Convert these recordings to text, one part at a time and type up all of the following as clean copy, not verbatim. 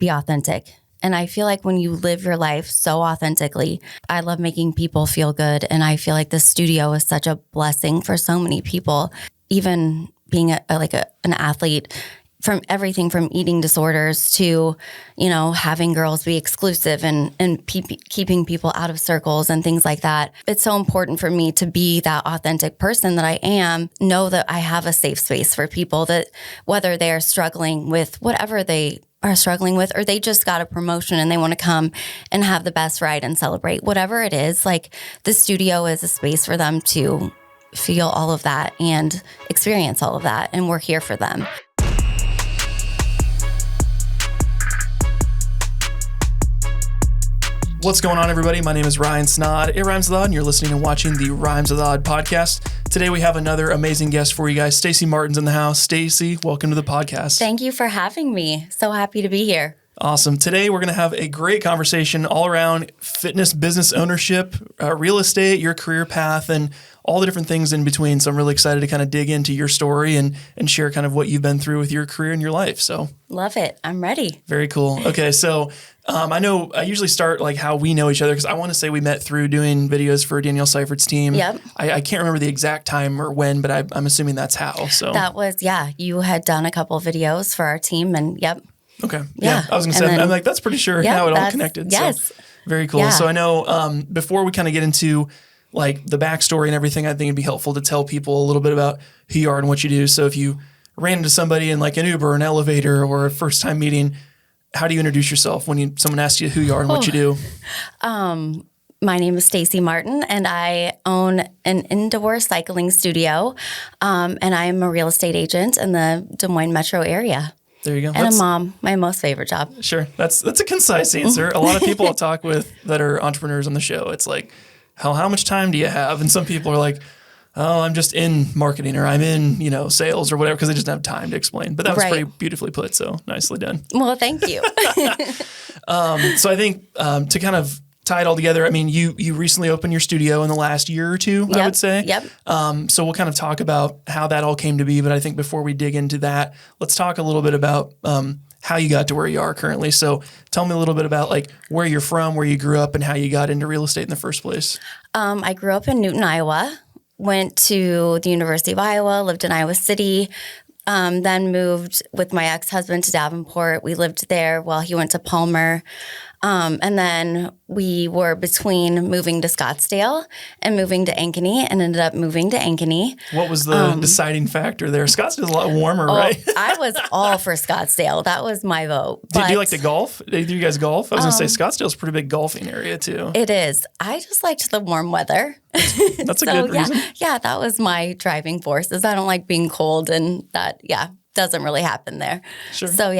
be authentic. And I feel like when you live your life so authentically, I love making people feel good. And I feel like the studio is such a blessing for so many people, even being an athlete, from everything from eating disorders to, having girls be exclusive and keeping people out of circles and things like that. It's so important for me to be that authentic person that I am, know that I have a safe space for people, that whether they are struggling with whatever they are struggling with, or they just got a promotion and they want to come and have the best ride and celebrate, whatever it is, like the studio is a space for them to feel all of that and experience all of that. And we're here for them. What's going on, everybody? My name is Ryan Snod. It rhymes with odd, and you're listening and watching the Rhymes with Odd podcast. Today we have another amazing guest for you guys. Stacy Martin's in the house. Stacy, welcome to the podcast. Thank you for having me. So happy to be here. Awesome. Today we're going to have a great conversation all around fitness, business ownership, real estate, your career path, and all the different things in between. So I'm really excited to kind of dig into your story and share kind of what you've been through with your career and your life. So love it. I'm ready. Very cool. Okay. So I know I usually start like how we know each other, because I want to say we met through doing videos for Danielle Seifert's team. Yep. I can't remember the exact time or when, but I'm assuming that's how. So that was, you had done a couple of videos for our team, and yep. Okay. Yeah. I was going to say, I'm like, that's pretty sure how it all connected. Yes. So, very cool. Yeah. So I know before we kind of get into like the backstory and everything, I think it'd be helpful to tell people a little bit about who you are and what you do. So if you ran into somebody in like an Uber, an elevator, or a first time meeting, how do you introduce yourself when someone asks you who you are and what you do? My name is Stacy Martin, and I own an indoor cycling studio, and I'm a real estate agent in the Des Moines metro area. There you go. And a mom, my most favorite job. Sure. That's a concise answer. A lot of people I talk with that are entrepreneurs on the show, it's like, how much time do you have? And some people are like, oh, I'm just in marketing, or I'm in, sales or whatever, because they just don't have time to explain. But that was pretty beautifully put. So nicely done. Well, thank you. So I think to kind of tie it all together, I mean, you recently opened your studio in the last year or two, I would say. Yep. So we'll kind of talk about how that all came to be. But I think before we dig into that, let's talk a little bit about how you got to where you are currently. So tell me a little bit about like where you're from, where you grew up, and how you got into real estate in the first place. I grew up in Newton, Iowa. Went to the University of Iowa, lived in Iowa City, then moved with my ex-husband to Davenport. We lived there while he went to Palmer. And then we were between moving to Scottsdale and moving to Ankeny, and ended up moving to Ankeny. What was the deciding factor there? Scottsdale's a lot warmer, right? I was all for Scottsdale. That was my vote. Do you like to golf? Do you guys golf? I was going to say Scottsdale's a pretty big golfing area too. It is. I just liked the warm weather. That's a good reason. Yeah, that was my driving force, is I don't like being cold, and that, doesn't really happen there. Sure. So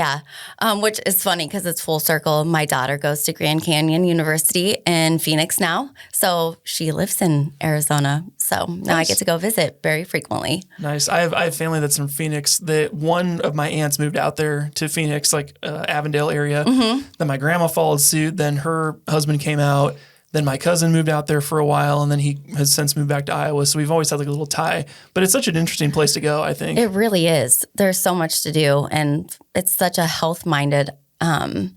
which is funny because it's full circle. My daughter goes to Grand Canyon University in Phoenix now. So she lives in Arizona. So now I get to go visit very frequently. Nice. I have family that's from Phoenix. One of my aunts moved out there to Phoenix, like Avondale area. Mm-hmm. Then my grandma followed suit. Then her husband came out. Then my cousin moved out there for a while, and then he has since moved back to Iowa. So we've always had like a little tie. But it's such an interesting place to go, I think. It really is. There's so much to do, and it's such a health-minded, it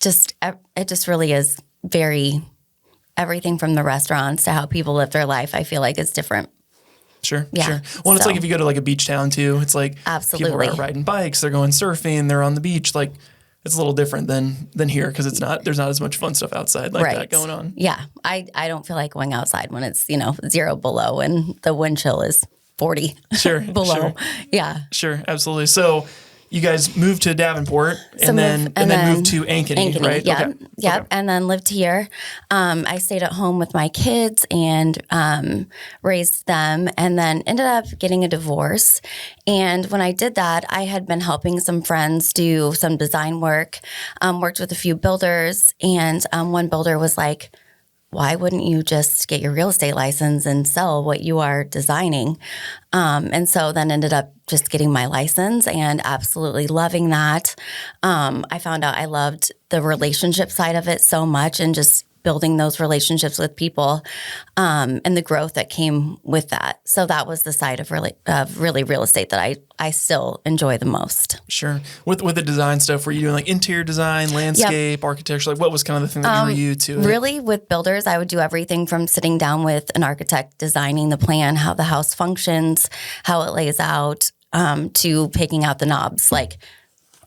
just really is everything from the restaurants to how people live their life, I feel like is different. Sure. Well, it's like if you go to like a beach town too, it's like absolutely. People are riding bikes, they're going surfing, they're on the beach, like it's a little different than here because there's not as much fun stuff outside like that going on. Yeah. I don't feel like going outside when it's, 0 below and the wind chill is 40 below. Sure. Yeah. Sure. Absolutely. So you guys moved to Davenport and then moved to Ankeny, right? Yep. Okay. Yep. Okay. And then lived here. I stayed at home with my kids and raised them, and then ended up getting a divorce. And when I did that, I had been helping some friends do some design work, worked with a few builders, and one builder was like, why wouldn't you just get your real estate license and sell what you are designing? And so then ended up just getting my license and absolutely loving that. I found out I loved the relationship side of it so much, and just building those relationships with people, and the growth that came with that. So that was the side of really real estate that I still enjoy the most. Sure. With the design stuff, were you doing like interior design, landscape, architecture? Like what was kind of the thing that drew you to it? Really, with builders, I would do everything from sitting down with an architect, designing the plan, how the house functions, how it lays out, to picking out the knobs, like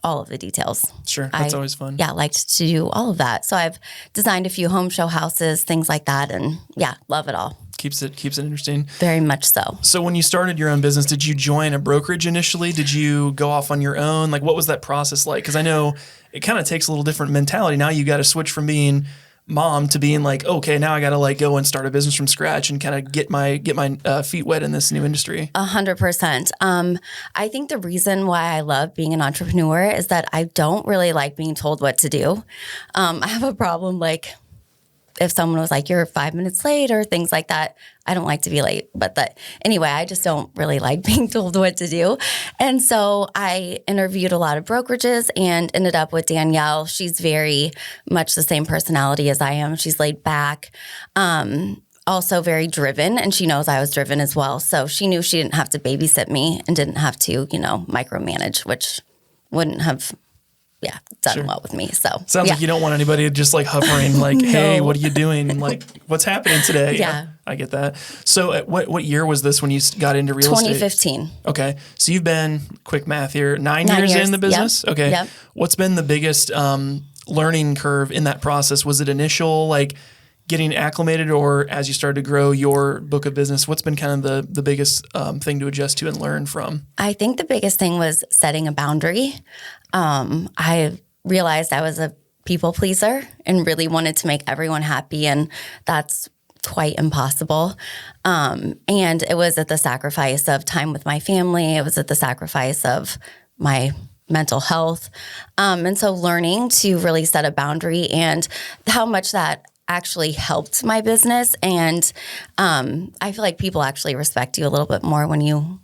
all of the details. Sure. That's always fun. Yeah, liked to do all of that. So I've designed a few home show houses, things like that. And yeah, love it all. Keeps it interesting. Very much so. So when you started your own business, did you join a brokerage initially? Did you go off on your own? Like what was that process like? Because I know it kind of takes a little different mentality. Now you got to switch from being mom to being like, okay, now I got to like go and start a business from scratch and kind of get my feet wet in this new industry. 100%. I think the reason why I love being an entrepreneur is that I don't really like being told what to do. I have a problem like if someone was like, you're 5 minutes late or things like that. I don't like to be late, but anyway, I just don't really like being told what to do. And so I interviewed a lot of brokerages and ended up with Danielle. She's very much the same personality as I am. She's laid back, also very driven, and she knows I was driven as well. So she knew she didn't have to babysit me and didn't have to, micromanage, which wouldn't have done well with me. So sounds like you don't want anybody just like hovering like, No. hey, what are you doing? Like what's happening today? Yeah. I get that. So what year was this when you got into real estate? 2015. Okay. So you've been, quick math here, 9 years in the business? Yep. Okay. Yep. What's been the biggest learning curve in that process? Was it initial like getting acclimated, or as you started to grow your book of business, what's been kind of the biggest thing to adjust to and learn from? I think the biggest thing was setting a boundary. I realized I was a people pleaser and really wanted to make everyone happy, and that's quite impossible. And it was at the sacrifice of time with my family. It was at the sacrifice of my mental health. And so learning to really set a boundary and how much that actually helped my business. And I feel like people actually respect you a little bit more when you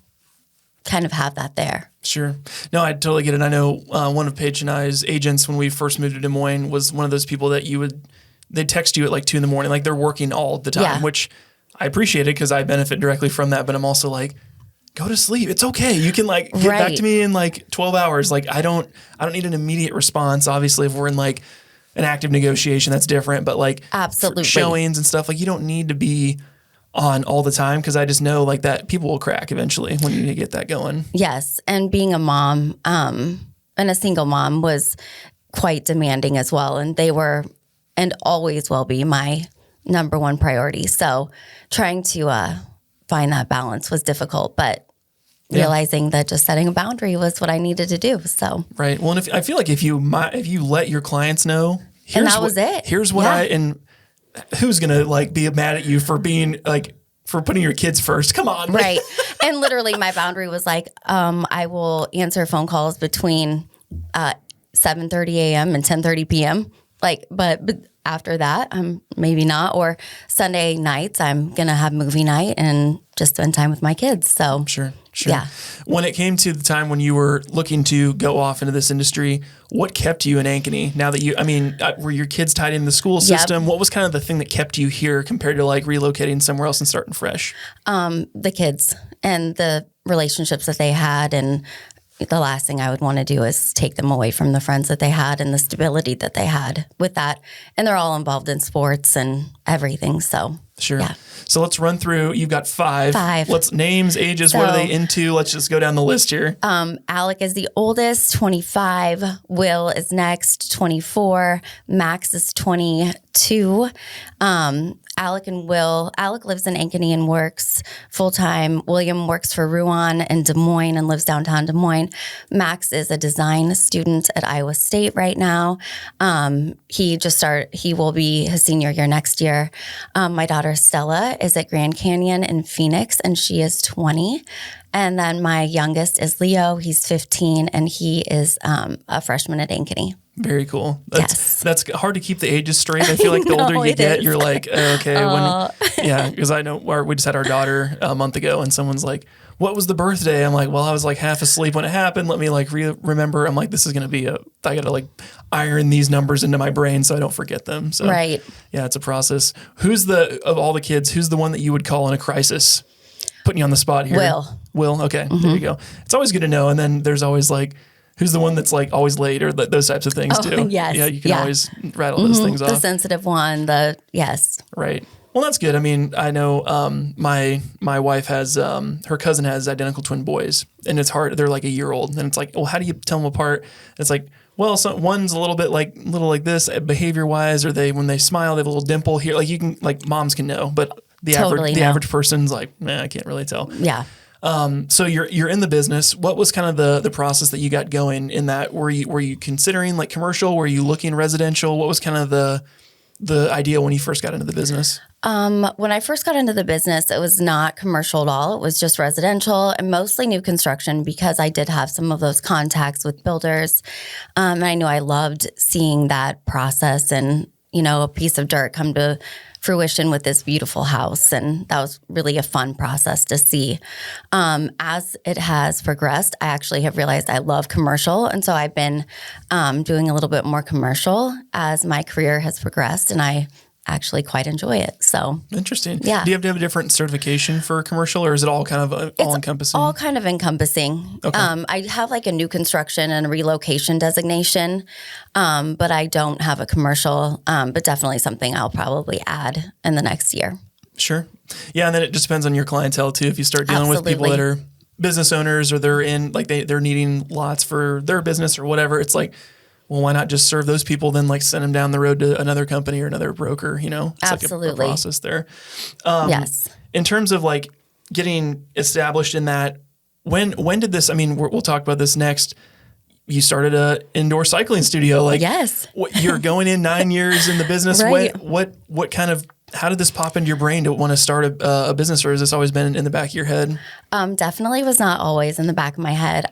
kind of have that there. Sure. No, I totally get it. I know one of Paige and I's agents when we first moved to Des Moines was one of those people that they'd text you at like 2 a.m. Like they're working all the time, which I appreciate it because I benefit directly from that. But I'm also like, go to sleep. It's okay. You can like get back to me in like 12 hours. Like I don't need an immediate response. Obviously, if we're in like an active negotiation, that's different. But like absolutely showings and stuff, like you don't need to be on all the time because I just know like that people will crack eventually when you get that going. Yes. And being a mom and a single mom was quite demanding as well. And they were and always will be my number one priority. So trying to find that balance was difficult, but realizing that just setting a boundary was what I needed to do. So right. Well, and I feel like if you let your clients know, and that was it. Here's what and who's gonna like be mad at you for being like for putting your kids first? Come on, right? And literally, my boundary was like, I will answer phone calls between 7:30 a.m. and 10:30 p.m. Like, but after that, maybe not. Or Sunday nights, I'm gonna have movie night and just spend time with my kids. So sure. Yeah. When it came to the time when you were looking to go off into this industry, what kept you in Ankeny? Now that were your kids tied into the school system? What was kind of the thing that kept you here compared to like relocating somewhere else and starting fresh? The kids and the relationships that they had, and the last thing I would want to do is take them away from the friends that they had and the stability that they had with that. And they're all involved in sports and everything. So sure. Yeah. So let's run through. You've got 5. 5. Let's names, ages. What are they into? Let's just go down the list here. Alec is the oldest, 25. Will is next, 24. Max is 22. Alec lives in Ankeny and works full-time. William works for Rouen in Des Moines and lives downtown Des Moines. Max is a design student at Iowa State right now. He will be his senior year next year. My daughter Stella is at Grand Canyon in Phoenix, and she is 20. And then my youngest is Leo. He's 15, and he is a freshman at Ankeny. Very cool. Yes. That's hard to keep the ages straight. I feel like the older you get, you're like, okay. Because I know we just had our daughter a month ago, and someone's like, what was the birthday? I'm like, well, I was like half asleep when it happened. Let me like remember. I'm like, this is going to be I got to like iron these numbers into my brain so I don't forget them. So right. Yeah, it's a process. Of all the kids, who's the one that you would call in a crisis? Putting you on the spot here. Will. Okay. There you go. It's always good to know. And then there's always like, who's the one that's like always late or those types of things too. Yes. Yeah. You can always rattle those things off. The sensitive one, yes. Right. Well, that's good. I mean, I know my wife has her cousin has identical twin boys, and it's hard. They're like a year old, and it's like, well, how do you tell them apart? It's like, well, one's a little like this behavior wise, or when they smile, they have a little dimple here. Like you can moms can know, but the average person's like, I can't really tell. Yeah. So you're in the business. What was kind of the process that you got going in that? Were you considering like commercial? Were you looking residential? What was kind of the idea when you first got into the business? When I first got into the business, it was not commercial at all. It was just residential and mostly new construction because I did have some of those contacts with builders. And I knew I loved seeing that process and, a piece of dirt come to fruition with this beautiful house. And that was really a fun process to see. As it has progressed, I actually have realized I love commercial. And so I've been doing a little bit more commercial as my career has progressed, and I actually quite enjoy it. So interesting. Yeah. Do you have to have a different certification for commercial, or is it all kind of all encompassing? All kind of encompassing. Okay. I have like a new construction and a relocation designation, but I don't have a commercial, but definitely something I'll probably add in the next year. Sure. Yeah. And then it just depends on your clientele too. If you start dealing with people that are business owners, or they're in like they're needing lots for their business or whatever, it's like, well, why not just serve those people, then like send them down the road to another company or another broker, It's Absolutely. like a process there. Yes. In terms of like getting established in that, when did this, we'll talk about this next. You started a indoor cycling studio. Like, yes. You're going in 9 years in the business. Right. What kind of, how did this pop into your brain to want to start a business, or has this always been in the back of your head? Definitely was not always in the back of my head.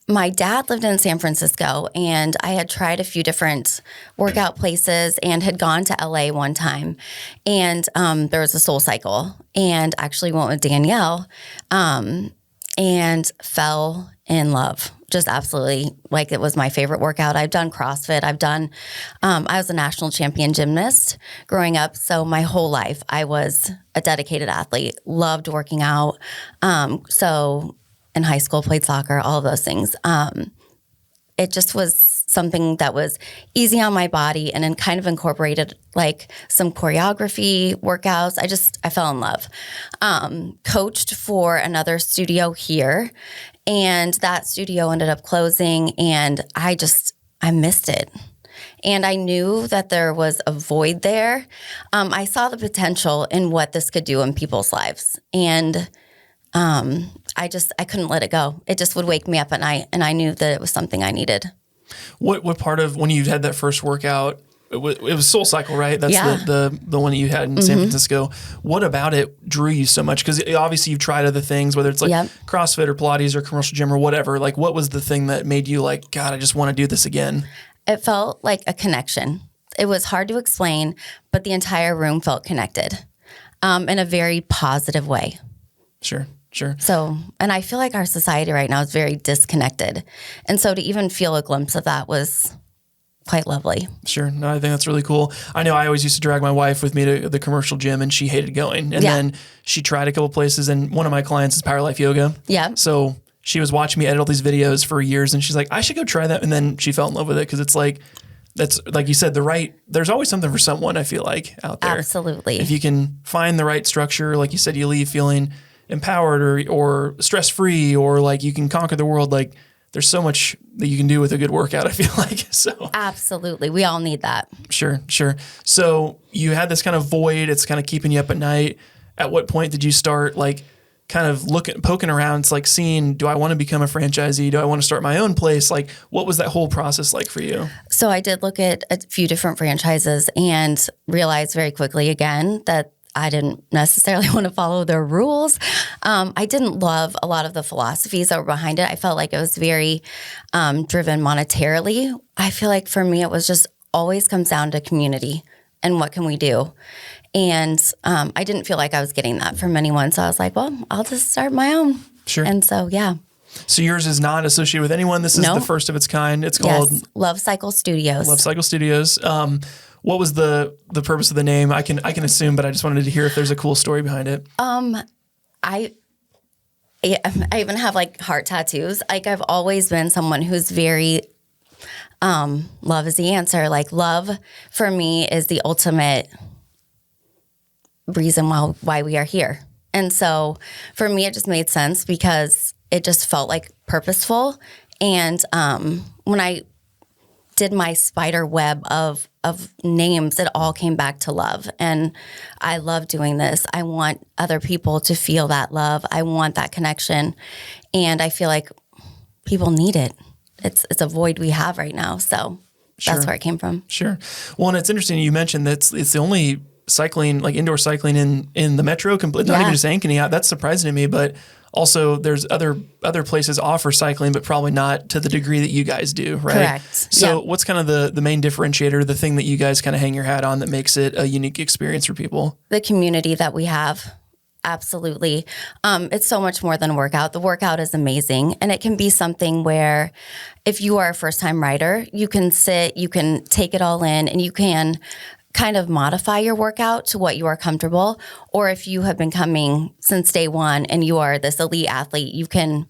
My dad lived in San Francisco, and I had tried a few different workout places and had gone to LA one time. And there was a Soul Cycle, and actually went with Danielle and fell in love. Just absolutely, like, it was my favorite workout. I've done CrossFit. I was a national champion gymnast growing up. So my whole life I was a dedicated athlete, loved working out. So in high school, played soccer, all of those things. It just was something that was easy on my body, and then kind of incorporated like some choreography workouts. I fell in love. Coached for another studio here, and that studio ended up closing, and I missed it. And I knew that there was a void there. I saw the potential in what this could do in people's lives. And I couldn't let it go. It just would wake me up at night, and I knew that it was something I needed. What part of when you had that first workout, it was Soul Cycle, right? That's the one that you had in San Francisco. What about it drew you so much? Because obviously you've tried other things, whether it's like CrossFit or Pilates or commercial gym or whatever. Like, what was the thing that made you like, God, I just want to do this again? It felt like a connection. It was hard to explain, but the entire room felt connected in a very positive way. Sure. So, and I feel like our society right now is very disconnected. And so to even feel a glimpse of that was quite lovely. Sure. No, I think that's really cool. I know I always used to drag my wife with me to the commercial gym, and she hated going. And then she tried a couple places, and one of my clients is Power Life Yoga. Yeah. So she was watching me edit all these videos for years, and she's like, I should go try that. And then she fell in love with it because it's like, that's like you said, there's always something for someone, I feel like, out there. Absolutely. If you can find the right structure, like you said, you leave feeling empowered or stress-free, or like you can conquer the world. Like, there's so much that you can do with a good workout, I feel like. So absolutely. We all need that. Sure. So you had this kind of void. It's kind of keeping you up at night. At what point did you start like kind of poking around? It's like seeing, do I want to become a franchisee? Do I want to start my own place? Like, what was that whole process like for you? So I did look at a few different franchises and realized very quickly again that I didn't necessarily want to follow their rules. I didn't love a lot of the philosophies that were behind it. I felt like it was very driven monetarily. I feel like for me, it was just always comes down to community and what can we do? And I didn't feel like I was getting that from anyone. So I was like, well, I'll just start my own. Sure. And so, yeah. So yours is not associated with anyone. This is the first of its kind. It's called Love Cycle Studios. Love Cycle Studios. What was the purpose of the name? I can assume, but I just wanted to hear if there's a cool story behind it. I even have like heart tattoos. Like I've always been someone who's very love is the answer. Like love for me is the ultimate reason why we are here. And so for me, it just made sense because it just felt like purposeful. And when I did my spider web of names, it all came back to love. And I love doing this. I want other people to feel that love. I want that connection. And I feel like people need it. It's a void we have right now. So that's where it came from. Sure. Well, and it's interesting you mentioned that it's the only cycling, like indoor cycling in the metro, not even just Ankeny. That's surprising to me, but also there's other places offer cycling, but probably not to the degree that you guys do, right? Correct. So what's kind of the main differentiator, the thing that you guys kind of hang your hat on that makes it a unique experience for people? The community that we have. Absolutely. It's so much more than a workout. The workout is amazing. And it can be something where if you are a first-time rider, you can sit, you can take it all in, and you can kind of modify your workout to what you are comfortable. Or if you have been coming since day one and you are this elite athlete, you can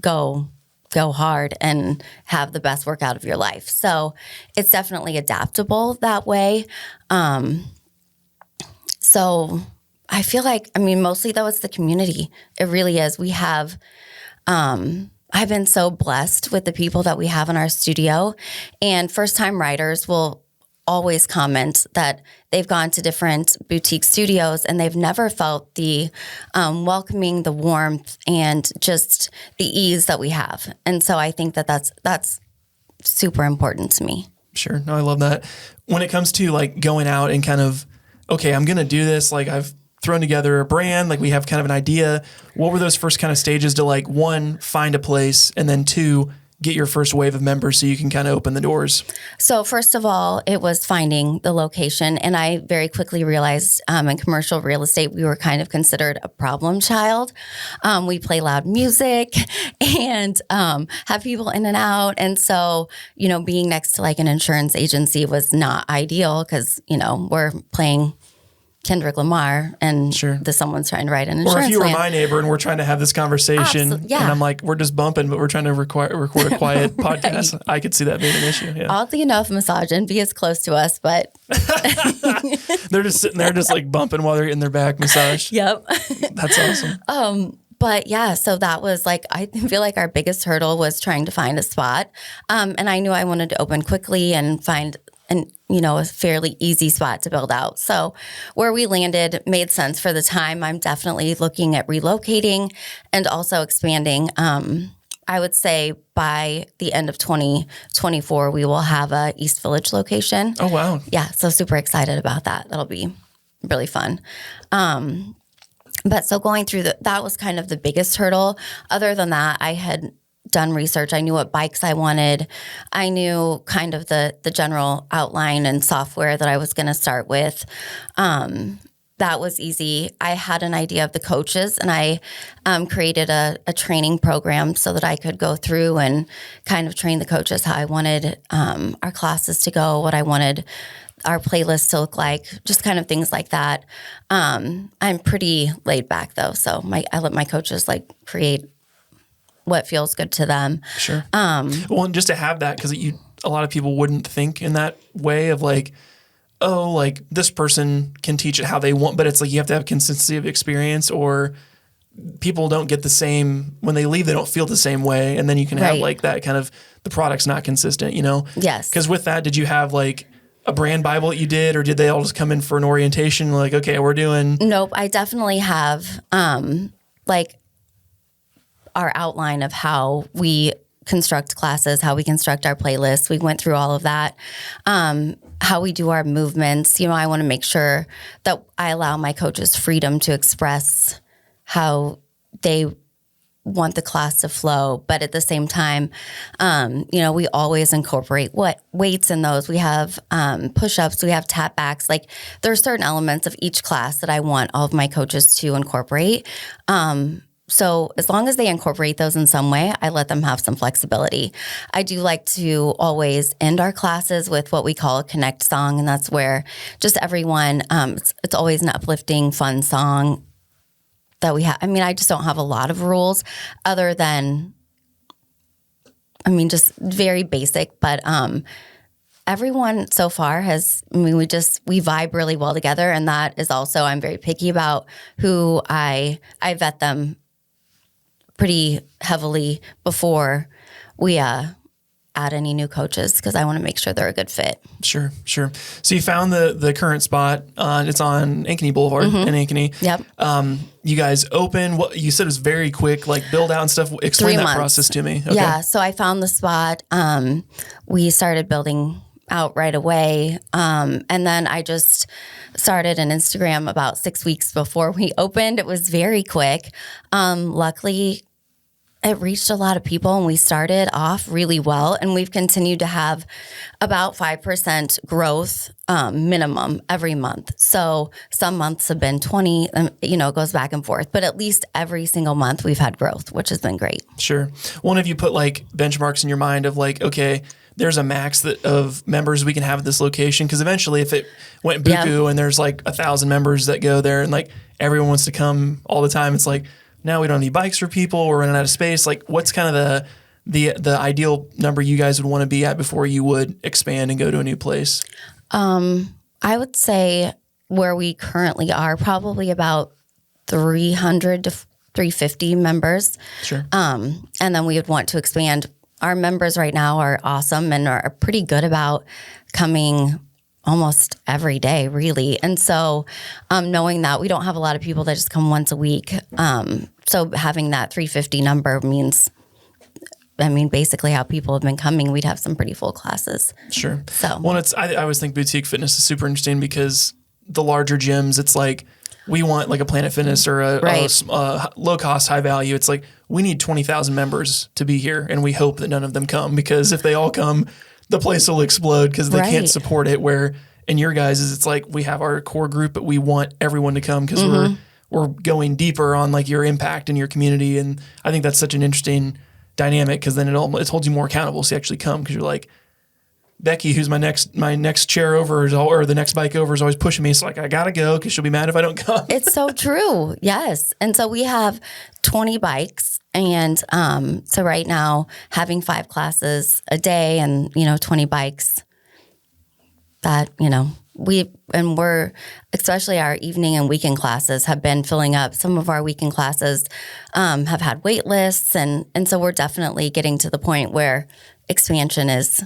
go hard and have the best workout of your life. So it's definitely adaptable that way. So I feel like, mostly though, it's the community. It really is. We have, I've been so blessed with the people that we have in our studio, and first-time riders will always comment that they've gone to different boutique studios and they've never felt the welcoming, the warmth, and just the ease that we have. And so I think that's super important to me. Sure. No, I love that. When it comes to like going out and kind of, okay, I'm going to do this. Like I've thrown together a brand, like we have kind of an idea. What were those first kind of stages to like, one, find a place, and then two, get your first wave of members so you can kind of open the doors? So first of all, it was finding the location. And I very quickly realized in commercial real estate, we were kind of considered a problem child. We play loud music and have people in and out. And so, being next to like an insurance agency was not ideal because, we're playing Kendrick Lamar and someone's trying to write an insurance Or if you were plan. my neighbor and we're trying to have this conversation and I'm like, we're just bumping, but we're trying to record a quiet podcast, I could see that being an issue. Yeah. Oddly enough, massage and be as close to us, but they're just sitting there just like bumping while they're getting their back massaged. Yep. That's awesome. But yeah, so that was like, I feel like our biggest hurdle was trying to find a spot. And I knew I wanted to open quickly and find a fairly easy spot to build out. So where we landed made sense for the time. I'm definitely looking at relocating and also expanding. I would say by the end of 2024, we will have a East Village location. Oh, wow. Yeah. So super excited about that. That'll be really fun. But so going through that was kind of the biggest hurdle. Other than that, I had done research. I knew what bikes I wanted. I knew kind of the general outline and software that I was going to start with. That was easy. I had an idea of the coaches, and I created a training program so that I could go through and kind of train the coaches how I wanted our classes to go, what I wanted our playlist to look like, just kind of things like that. I'm pretty laid back though, so I let my coaches like create what feels good to them. Sure. Well, and just to have that, because a lot of people wouldn't think in that way of like, oh, like this person can teach it how they want, but it's like you have to have consistency of experience, or people don't get the same, when they leave, they don't feel the same way. And then you can have like that kind of, the product's not consistent, Yes. Because with that, did you have like a brand Bible that you did, or did they all just come in for an orientation? Like, okay, we're doing. Nope. I definitely have like our outline of how we construct classes, how we construct our playlists. We went through all of that. How we do our movements. I want to make sure that I allow my coaches freedom to express how they want the class to flow. But at the same time, we always incorporate weights in those. We have push-ups, we have tap backs. Like there are certain elements of each class that I want all of my coaches to incorporate. So as long as they incorporate those in some way, I let them have some flexibility. I do like to always end our classes with what we call a connect song. And that's where just everyone, it's always an uplifting, fun song that we have. I mean, I just don't have a lot of rules other than, just very basic, but everyone so far we vibe really well together. And that is also, I'm very picky about who I vet them pretty heavily before we add any new coaches, because I want to make sure they're a good fit. Sure. So you found the current spot. It's on Ankeny Boulevard in Ankeny. Yep. You guys open. What you said was very quick, like build out and stuff. Explain that process to me. Okay. Yeah. So I found the spot. We started building out right away. And then I just started an Instagram about 6 weeks before we opened. It was very quick. Luckily, it reached a lot of people, and we started off really well, and we've continued to have about 5% growth minimum every month. So some months have been 20, it goes back and forth, but at least every single month we've had growth, which has been great. Sure. One of you put like benchmarks in your mind of like, okay, there's a max of members we can have at this location. Because eventually if it went buku and there's like 1,000 members that go there and like everyone wants to come all the time, it's like, now we don't need bikes for people. We're running out of space. Like, what's kind of the ideal number you guys would want to be at before you would expand and go to a new place? I would say where we currently are, probably about 300 to 350 members. Sure. And then we would want to expand. Our members right now are awesome and are pretty good about coming almost every day, really. And so knowing that we don't have a lot of people that just come once a week. So having that 350 number means, basically how people have been coming, we'd have some pretty full classes. Sure. So, well, I always think boutique fitness is super interesting because the larger gyms, it's like, we want like a Planet Fitness or a low cost, high value. It's like, we need 20,000 members to be here. And we hope that none of them come, because if they all come, the place will explode because they can't support it. Where in your guys' it's like, we have our core group, but we want everyone to come because we're going deeper on like your impact in your community. And I think that's such an interesting dynamic, because then it holds you more accountable. So you actually come, because you're like, Becky, who's my next chair over or the next bike over, is always pushing me. So like, I gotta go because she'll be mad if I don't come. It's so true. Yes. And so we have 20 bikes. And so right now, having 5 classes a day and, 20 bikes, that, we're, especially our evening and weekend classes have been filling up. Some of our weekend classes have had wait lists. And so we're definitely getting to the point where expansion is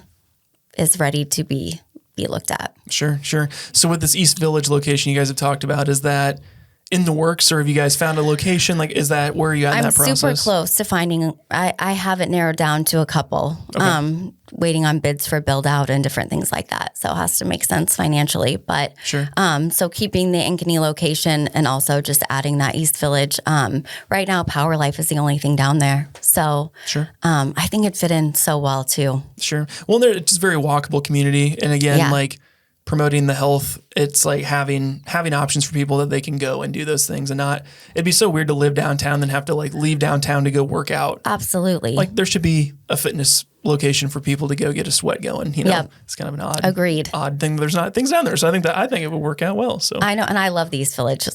ready to be looked at. Sure. So with this East Village location you guys have talked about, is that in the works, or have you guys found a location? Like, is that where are you at in that process? I'm super close to finding. I have it narrowed down to a couple. Okay. Waiting on bids for build out and different things like that. So it has to make sense financially. But sure. So keeping the Ankeny location and also just adding that East Village. Right now, Power Life is the only thing down there. So sure. I think it fit in so well too. Sure. Well, it's just a very walkable community, and again, like promoting the health, it's like having options for people that they can go and do those things, and not, it'd be so weird to live downtown then have to like leave downtown to go work out. Absolutely. Like there should be a fitness location for people to go get a sweat going. Yep. It's kind of an odd thing. There's not things down there. So I think it would work out well. So I know. And I love the East Village.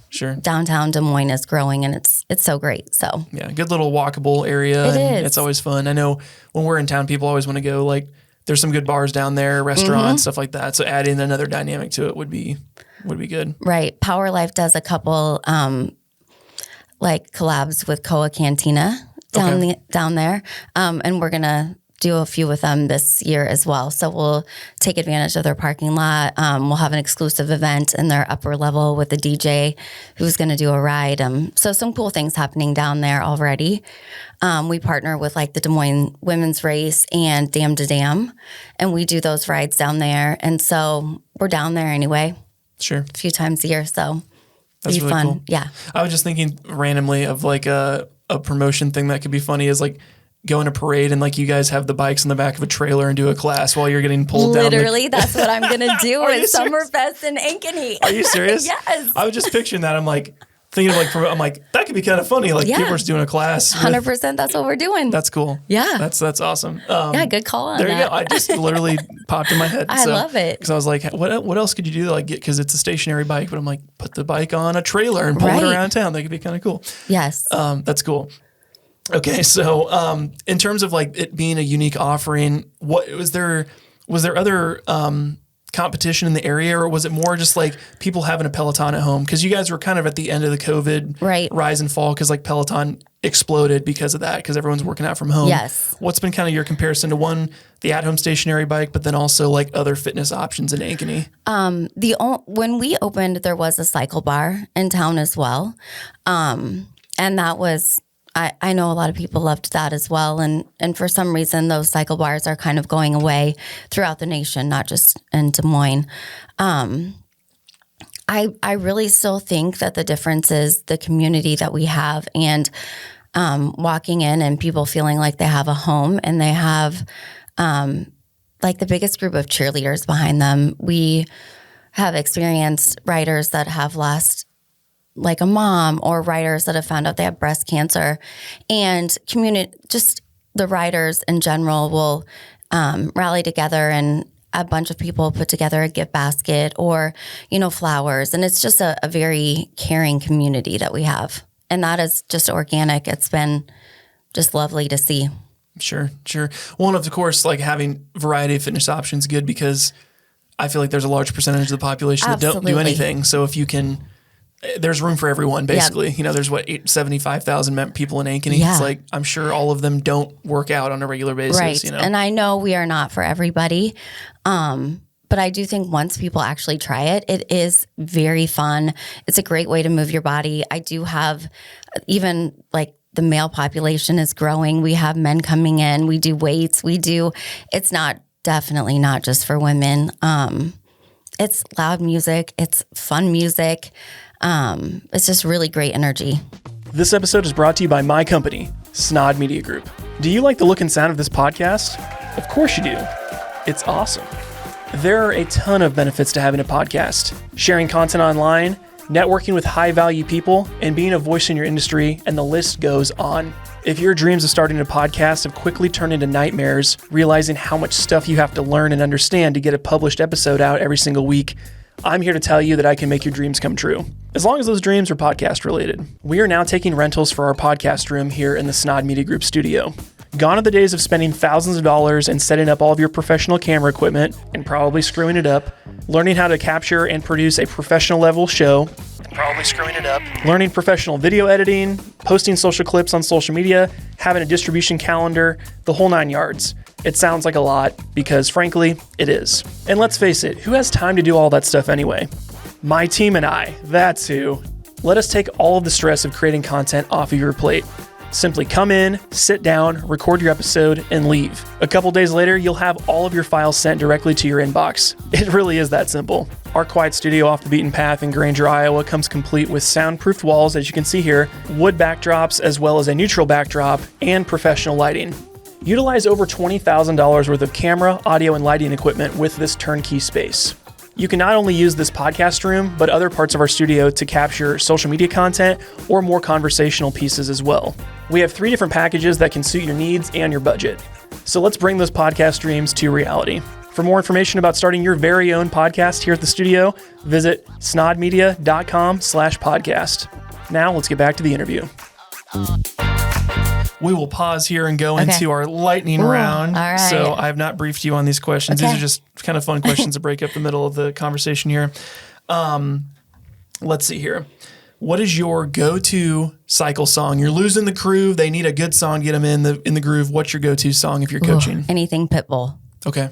Sure. Downtown Des Moines is growing, and it's so great. So yeah, good little walkable area. It is. It's always fun. I know when we're in town, people always want to go, like, there's some good bars down there, restaurants, stuff like that. So adding another dynamic to it would be good. Right. Power Life does a couple like collabs with Koa Cantina down there. And we're going to do a few with them this year as well. So we'll take advantage of their parking lot. We'll have an exclusive event in their upper level with a DJ who's going to do a ride. So some cool things happening down there already. We partner with like the Des Moines Women's Race and Dam to Dam, and we do those rides down there. And so we're down there anyway. Sure. A few times a year. So that's really fun. Cool. Yeah. I was just thinking randomly of like a promotion thing that could be funny is like go in a parade and like you guys have the bikes in the back of a trailer and do a class while you're getting pulled down. Literally, that's what I'm going to do at Summerfest in Ankeny. Are you serious? Yes. I was just picturing that. I'm like thinking of like, I'm like, that could be kind of funny. Like people are just doing a class. 100%. That's what we're doing. That's cool. Yeah. That's awesome. Yeah. Good call on that. There you go. I just literally popped in my head. I love it. Because I was like, what else could you do to like get, because it's a stationary bike, but I'm like, put the bike on a trailer and pull it around town. That could be kind of cool. Yes. That's cool. Okay. So in terms of like it being a unique offering, what was there other competition in the area, or was it more just like people having a Peloton at home? Because you guys were kind of at the end of the COVID rise and fall, because like Peloton exploded because of that, because everyone's working out from home. Yes. What's been kind of your comparison to the at-home stationary bike, but then also like other fitness options in Ankeny? When we opened, there was a cycle bar in town as well. And that was, I know a lot of people loved that as well. And for some reason, those cycle bars are kind of going away throughout the nation, not just in Des Moines. I really still think that the difference is the community that we have, and walking in and people feeling like they have a home and they have like the biggest group of cheerleaders behind them. We have experienced riders that have lost like a mom, or riders that have found out they have breast cancer, and just the riders in general will rally together, and a bunch of people put together a gift basket or, flowers. And it's just a very caring community that we have. And that is just organic. It's been just lovely to see. Sure. Well, and of course, like having variety of fitness options good, because I feel like there's a large percentage of the population that don't do anything. So if you can, there's room for everyone, basically. Yep. There's 75,000 people in Ankeny. Yeah. It's like, I'm sure all of them don't work out on a regular basis. Right. And I know we are not for everybody. But I do think once people actually try it, it is very fun. It's a great way to move your body. I do have, even like the male population is growing. We have men coming in. We do weights. It's definitely not just for women. It's loud music. It's fun music. It's just really great energy. This episode is brought to you by my company, Snod Media Group. Do you like the look and sound of this podcast? Of course you do. It's awesome. There are a ton of benefits to having a podcast. Sharing content online, networking with high-value people, and being a voice in your industry, and the list goes on. If your dreams of starting a podcast have quickly turned into nightmares, realizing how much stuff you have to learn and understand to get a published episode out every single week, I'm here to tell you that I can make your dreams come true, as long as those dreams are podcast related. We are now taking rentals for our podcast room here in the Snod Media Group studio. Gone are the days of spending thousands of dollars and setting up all of your professional camera equipment and probably screwing it up, learning how to capture and produce a professional level show, and probably screwing it up, learning professional video editing, posting social clips on social media, having a distribution calendar, the whole 9 yards. It sounds like a lot because, frankly, it is. And let's face it, who has time to do all that stuff anyway? My team and I, that's who. Let us take all of the stress of creating content off of your plate. Simply come in, sit down, record your episode, and leave. A couple days later, you'll have all of your files sent directly to your inbox. It really is that simple. Our quiet studio off the beaten path in Granger, Iowa comes complete with soundproofed walls, as you can see here, wood backdrops, as well as a neutral backdrop, and professional lighting. Utilize over $20,000 worth of camera, audio, and lighting equipment with this turnkey space. You can not only use this podcast room, but other parts of our studio to capture social media content or more conversational pieces as well. We have 3 different packages that can suit your needs and your budget. So let's bring those podcast dreams to reality. For more information about starting your very own podcast here at the studio, visit snodmedia.com/podcast. Now let's get back to the interview. We will pause here and go into our lightning round. All right. So I have not briefed you on these questions. Okay. These are just kind of fun questions to break up the middle of the conversation here. Let's see here. What is your go-to cycle song? You're losing the crew. They need a good song to get them in the groove. What's your go-to song if you're coaching? Anything Pitbull. Okay.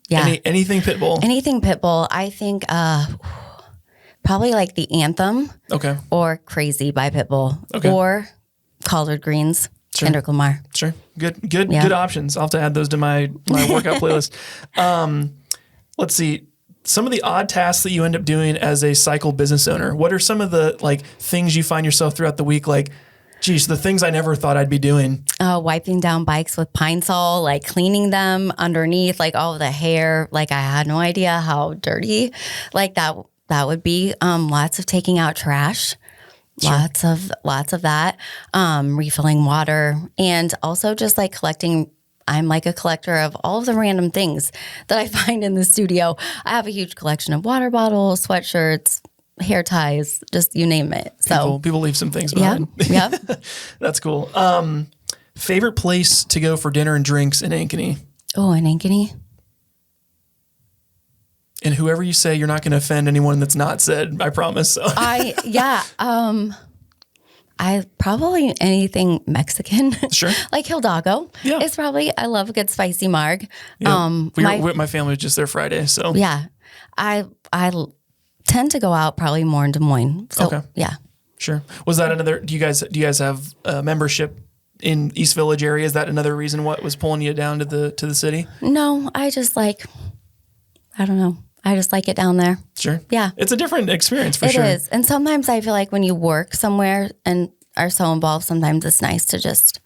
Yeah. Anything Pitbull. Anything Pitbull. I think probably like the Anthem. Okay. Or Crazy by Pitbull. Okay. Or Collard Greens. Sure. Kendrick Lamar. Sure. Good options. I'll have to add those to my workout playlist. Let's see. Some of the odd tasks that you end up doing as a cycle business owner. What are some of the things you find yourself throughout the week Geez, the things I never thought I'd be doing. Wiping down bikes with Pine Sol, like cleaning them underneath, like all of the hair. Like I had no idea how dirty like that would be. Lots of taking out trash. Sure. Lots of that. Refilling water, and also just like collecting. I'm like a collector of all of the random things that I find in the studio. I have a huge collection of water bottles, sweatshirts, hair ties, just you name it. So people leave some things behind. Yeah. That's cool. Favorite place to go for dinner and drinks in Ankeny? Oh, in Ankeny? And whoever you say, you're not going to offend anyone that's not said, I promise. So. I probably anything Mexican. Sure. Like Hidalgo. Yeah. It's probably, I love a good spicy marg. Yeah. My family was just there Friday, so. Yeah. I tend to go out probably more in Des Moines. So, okay. Yeah. Sure. Was that another, do you guys have a membership in East Village area? Is that another reason what was pulling you down to the city? No, I just like, I don't know. I just like it down there. Sure. Yeah. It's a different experience for sure. It is. And sometimes I feel like when you work somewhere and are so involved, sometimes it's nice to just,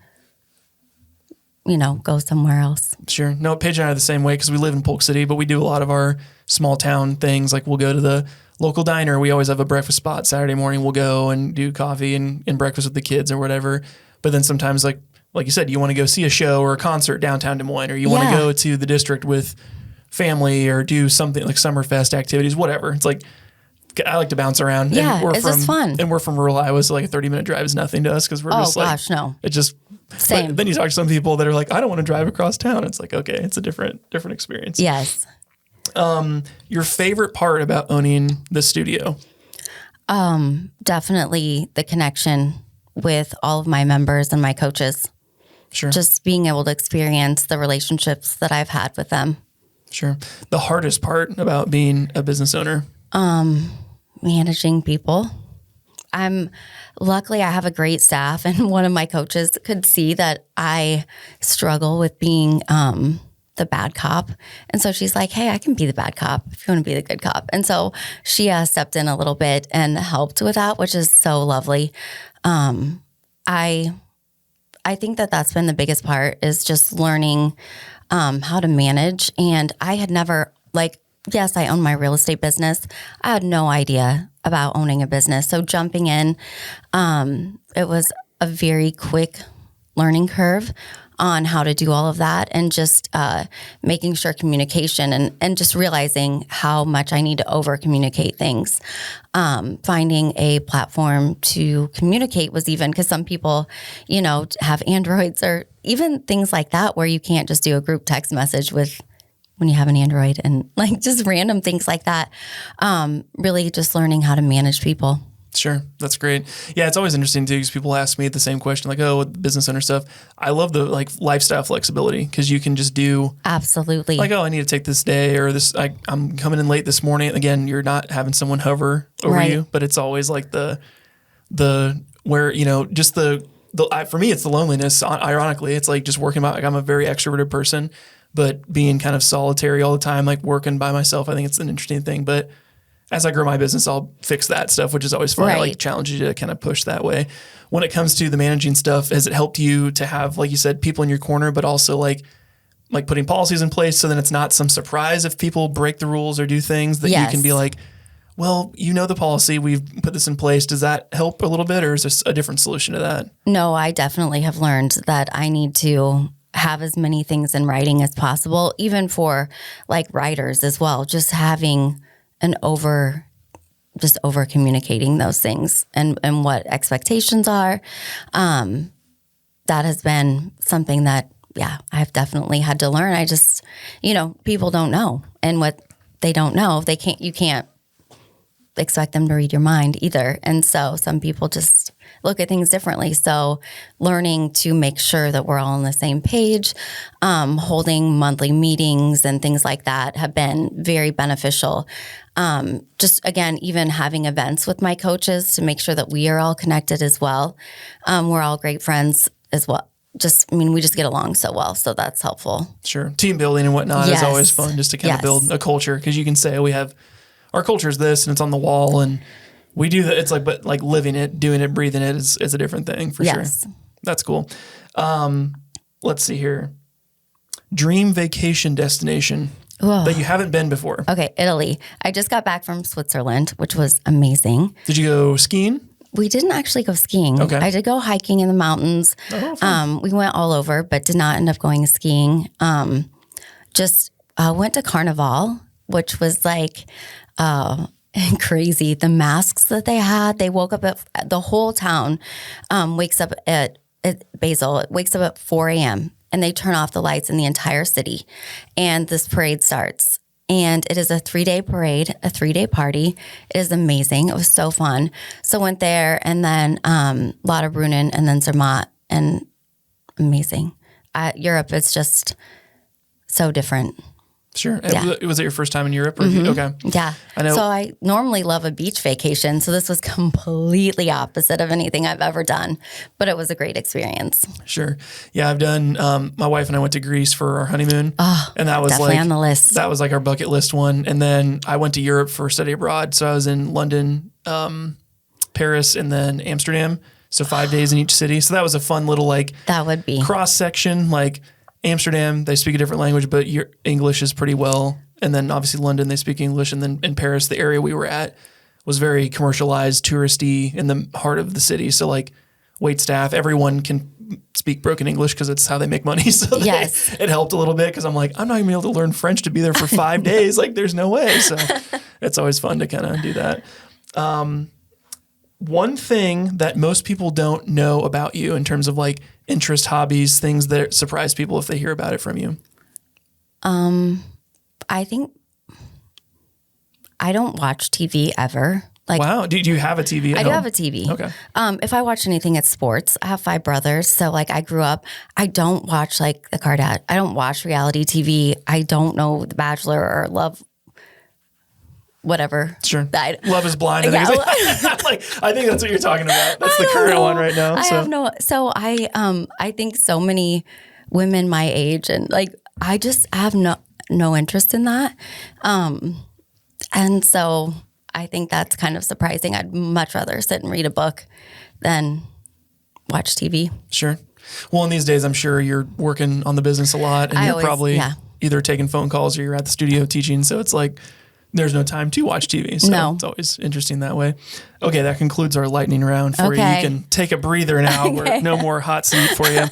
go somewhere else. Sure. No, Paige and I are the same way because we live in Polk City, but we do a lot of our small town things. Like we'll go to the local diner. We always have a breakfast spot. Saturday morning we'll go and do coffee and breakfast with the kids or whatever. But then sometimes like you said, you want to go see a show or a concert downtown Des Moines, or you want to go to the district with family or do something like Summerfest activities, whatever. It's like, I like to bounce around. Yeah, it's just fun. And we're from rural Iowa, so like a 30-minute drive is nothing to us because we're just like, no. It just, same. Then you talk to some people that are like, I don't want to drive across town. It's like, okay, it's a different experience. Yes. Your favorite part about owning the studio? Definitely the connection with all of my members and my coaches. Sure. Just being able to experience the relationships that I've had with them. Sure. The hardest part about being a business owner? Managing people. Luckily I have a great staff, and one of my coaches could see that I struggle with being the bad cop. And so she's like, hey, I can be the bad cop if you want to be the good cop. And so she stepped in a little bit and helped with that, which is so lovely. I think that that's been the biggest part, is just learning how to manage. And I had never, yes, I own my real estate business. I had no idea about owning a business. So jumping in, it was a very quick learning curve on how to do all of that, and just making sure communication and just realizing how much I need to over communicate things. Finding a platform to communicate was even, because some people, have Androids or even things like that where you can't just do a group text message when you have an Android, and just random things like that. Really just learning how to manage people. Sure. That's great. Yeah. It's always interesting too, because people ask me the same question, like, oh, with business owner stuff. I love the lifestyle flexibility, because you can just do. Absolutely. Like, oh, I need to take this day, or this, I'm coming in late this morning. Again, you're not having someone hover over you, but it's always like the where, just for me, it's the loneliness. Ironically, it's like just working I'm a very extroverted person, but being kind of solitary all the time, like working by myself, I think it's an interesting thing. But as I grow my business, I'll fix that stuff, which is always fun. I challenge you to kind of push that way. When it comes to the managing stuff, has it helped you to have, like you said, people in your corner, but also like putting policies in place so then it's not some surprise if people break the rules or do things that you can be like, well, the policy, we've put this in place. Does that help a little bit, or is there a different solution to that? No, I definitely have learned that I need to have as many things in writing as possible, even for writers as well, just having over communicating those things and what expectations are. That has been something that, I've definitely had to learn. I just, people don't know, and what they don't know, you can't expect them to read your mind either. And so some people just look at things differently. So learning to make sure that we're all on the same page, holding monthly meetings and things like that have been very beneficial. Just again, even having events with my coaches to make sure that we are all connected as well. We're all great friends as well. We just get along so well. So that's helpful. Sure. Team building and whatnot is always fun, just to kind of build a culture, because you can say, our culture is this and it's on the wall, and We do that. It's like, but like living it, doing it, breathing it is a different thing for sure. That's cool. Let's see here. Dream vacation destination that you haven't been before. Okay, Italy. I just got back from Switzerland, which was amazing. Did you go skiing? We didn't actually go skiing. Okay. I did go hiking in the mountains. We went all over, but did not end up going skiing. Just went to Carnival, which was like crazy. The masks that they had, they woke up at the whole town wakes up at Basel. It wakes up at 4 a.m. and they turn off the lights in the entire city. And this parade starts. And it is a 3-day parade, a 3-day party. It is amazing. It was so fun. So went there and then Lauterbrunnen and then Zermatt, and amazing. Europe is just so different. Sure. Yeah. Was it your first time in Europe? Or Okay. Yeah. I know. So I normally love a beach vacation. So this was completely opposite of anything I've ever done, but it was a great experience. Sure. Yeah. I've done, my wife and I went to Greece for our honeymoon. And that was definitely like on the list. That was like our bucket list one. And then I went to Europe for study abroad. So I was in London, Paris, and then Amsterdam. So 5 days in each city. So that was a fun little like that would be cross section. Like Amsterdam, they speak a different language, but your English is pretty well. And then obviously London, they speak English. And then in Paris, the area we were at was very commercialized, touristy in the heart of the city. So like wait staff, everyone can speak broken English because it's how they make money. So it helped a little bit because I'm like, I'm not even able to learn French to be there for 5 days. Like there's no way. So it's always fun to kind of do that. One thing that most people don't know about you in terms of like interest, hobbies, things that surprise people if they hear about it from you. I think I don't watch TV ever. Like, wow. Do you have a TV at I home? do have a TV. Okay. If I watch anything, it's sports. I have 5 brothers. So like I grew up, I don't watch like the Kardashians. I don't watch reality TV. I don't know The Bachelor or Love, whatever. Sure. Love is Blind. I think that's what you're talking about. That's the current one right now. I think so many women my age and like, I just have no interest in that. And so I think that's kind of surprising. I'd much rather sit and read a book than watch TV. Sure. Well, in these days, I'm sure you're working on the business a lot and you're probably either taking phone calls or you're at the studio teaching. So it's like, there's no time to watch TV. So it's always interesting that way. Okay. That concludes our lightning round for you. You can take a breather now. We're no more hot seat for you.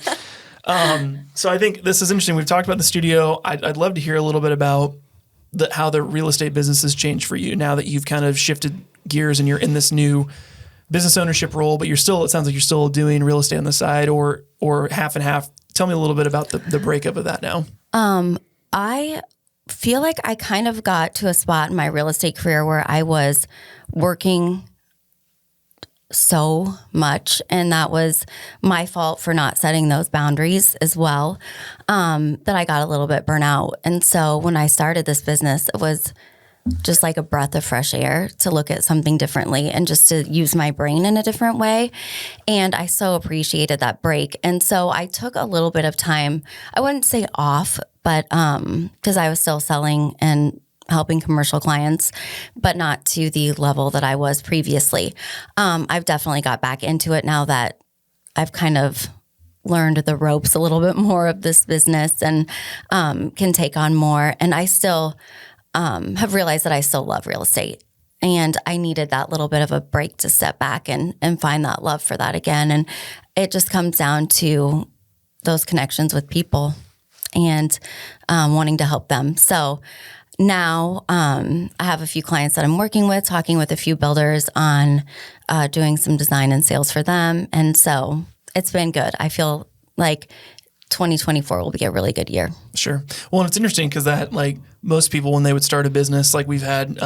So I think this is interesting. We've talked about the studio. I'd love to hear a little bit about how the real estate business has changed for you now that you've kind of shifted gears and you're in this new business ownership role, but it sounds like you're still doing real estate on the side or half and half. Tell me a little bit about the breakup of that now. I feel like I kind of got to a spot in my real estate career where I was working so much, and that was my fault for not setting those boundaries as well, that I got a little bit burnt out. And so when I started this business, it was just like a breath of fresh air to look at something differently and just to use my brain in a different way. And I so appreciated that break. And so I took a little bit of time, I wouldn't say off, but because I was still selling and helping commercial clients, but not to the level that I was previously. I've definitely got back into it now that I've kind of learned the ropes a little bit more of this business and can take on more. And I still have realized that I still love real estate. And I needed that little bit of a break to step back and find that love for that again. And it just comes down to those connections with people and wanting to help them. So now I have a few clients that I'm working with, talking with a few builders on doing some design and sales for them. And so it's been good. I feel like 2024 will be a really good year. Sure. Well, and it's interesting because that like most people, when they would start a business, like we've had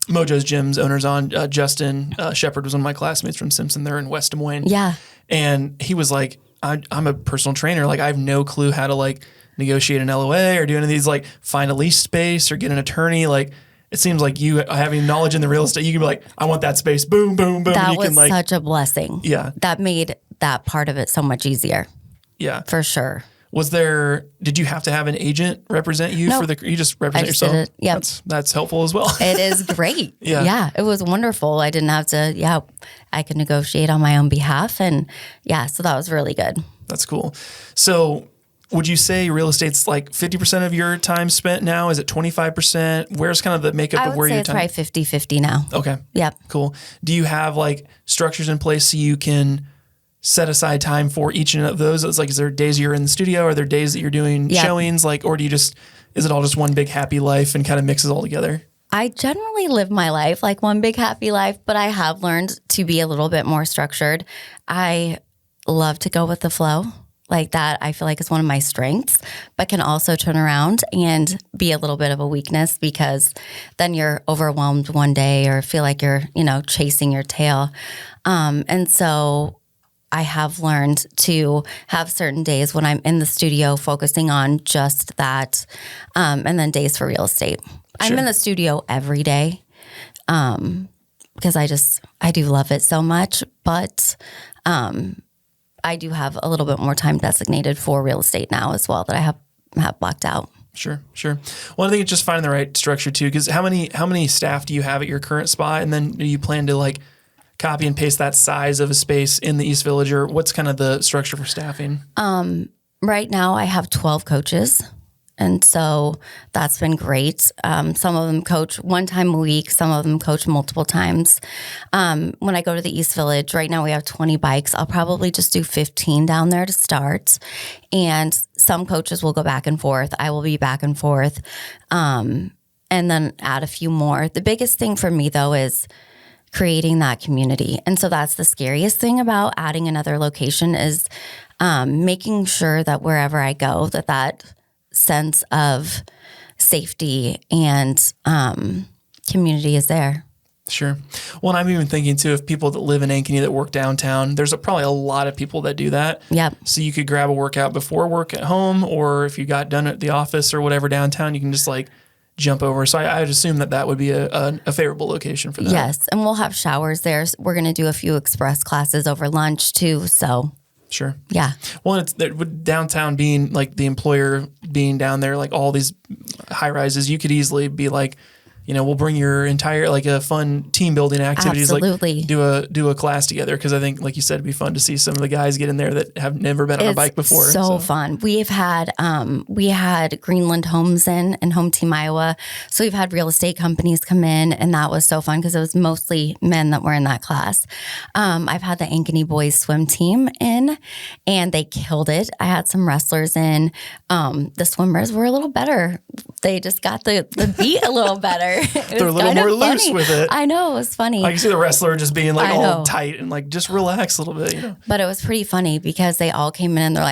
Mojo's Gym's owners on, Justin Shepard was one of my classmates from Simpson. They're in West Des Moines. Yeah. And he was like, I'm a personal trainer. Like I have no clue how to like negotiate an LOA or do any of these, like find a lease space or get an attorney. Like it seems like you having knowledge in the real estate, you can be like, I want that space. Boom, boom, boom. That you was can, like, such a blessing. Yeah. That made that part of it so much easier. Yeah. For sure. Did you have to have an agent represent you No, you just represent yourself? Did it. Yep. That's helpful as well. It is great. Yeah. It was wonderful. I didn't have to, I could negotiate on my own behalf. And so that was really good. That's cool. So would you say real estate's like 50% of your time spent now? Is it 25%? Where's kind of the makeup of where your time? I would say it's probably 50-50 now. Okay. Yep. Cool. Do you have like structures in place so you can set aside time for each of those? It's like, is there days you're in the studio? Are there days that you're doing showings? Like, or is it all just one big happy life and kind of mixes all together? I generally live my life like one big happy life, but I have learned to be a little bit more structured. I love to go with the flow. Like that, I feel like is one of my strengths, but can also turn around and be a little bit of a weakness because then you're overwhelmed one day or feel like you're, chasing your tail. And so I have learned to have certain days when I'm in the studio focusing on just that, and then days for real estate. Sure. I'm in the studio every day because I do love it so much, but I do have a little bit more time designated for real estate now as well that I have blocked out. Sure. Well, I think it's just finding the right structure too, because how many staff do you have at your current spot? And then do you plan to like copy and paste that size of a space in the East Village, or what's kind of the structure for staffing? Right now I have 12 coaches. And so that's been great. Some of them coach one time a week. Some of them coach multiple times. When I go to the East Village, right now we have 20 bikes. I'll probably just do 15 down there to start. And some coaches will go back and forth. I will be back and forth. And then add a few more. The biggest thing for me, though, is creating that community. And so that's the scariest thing about adding another location is making sure that wherever I go, that sense of safety and community is there. Sure. Well, and I'm even thinking too, if people that live in Ankeny that work downtown, there's probably a lot of people that do that. Yep. So you could grab a workout before work at home, or if you got done at the office or whatever downtown, you can just like jump over. So I'd assume that would be a favorable location for that. Yes. And we'll have showers there. We're going to do a few express classes over lunch too. So sure. Yeah. Well, it's with downtown being like the employer being down there, like all these high rises, you could easily be like, we'll bring your entire like a fun team building activities. Absolutely. Like do a class together. Cause I think like you said, it'd be fun to see some of the guys get in there that have never been on a bike before. So fun. We had Greenland Homes and Home Team Iowa. So we've had real estate companies come in and that was so fun because it was mostly men that were in that class. I've had the Ankeny boys swim team in and they killed it. I had some wrestlers in. The swimmers were a little better. They just got the beat a little better. They're a little more loose with it. I know, it was funny. I can see the wrestler just being like all tight and like just relax a little bit, But it was pretty funny because they all came in and they're